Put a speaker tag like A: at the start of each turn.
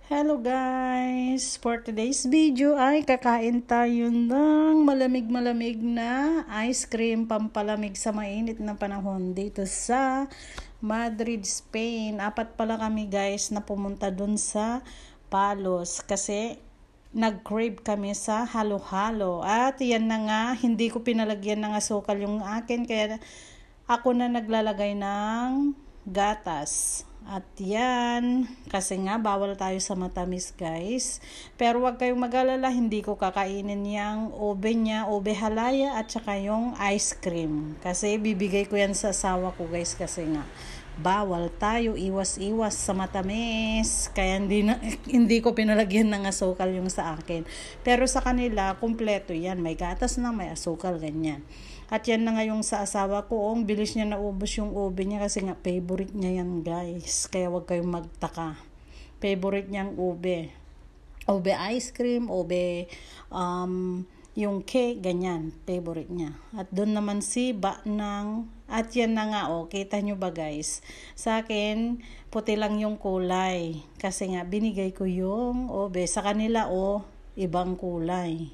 A: Hello guys! For today's video ay kakain tayo ng malamig-malamig na ice cream pampalamig sa mainit na panahon dito sa Madrid, Spain. Apat pala kami guys na pumunta dun sa Palos kasi nag-crave kami sa halo-halo. At yan na nga, hindi ko pinalagyan ng asukal yung akin kaya ako na naglalagay ng gatas. At yan, kasi nga bawal tayo sa matamis guys. Pero wag kayong mag-alala, hindi ko kakainin yung ube niya, ube halaya at saka yung ice cream. Kasi bibigay ko yan sa asawa ko guys kasi nga bawal tayo, iwas-iwas sa matamis. Kaya hindi ko pinalagyan ng asukal yung sa akin. Pero sa kanila, kumpleto yan. May gatas na, may asukal, ganyan. At yan na nga yung sa asawa ko, ang bilis niya naubos yung ube niya kasi nga favorite niya yan guys. Kaya wag kayong magtaka. Favorite niyang ube. Ube ice cream, ube yung cake, ganyan. Favorite niya. At doon naman si Banang. At yan na nga, kita nyo ba guys? Sa akin, puti lang yung kulay. Kasi nga, binigay ko yung ube. Sa kanila, ibang kulay.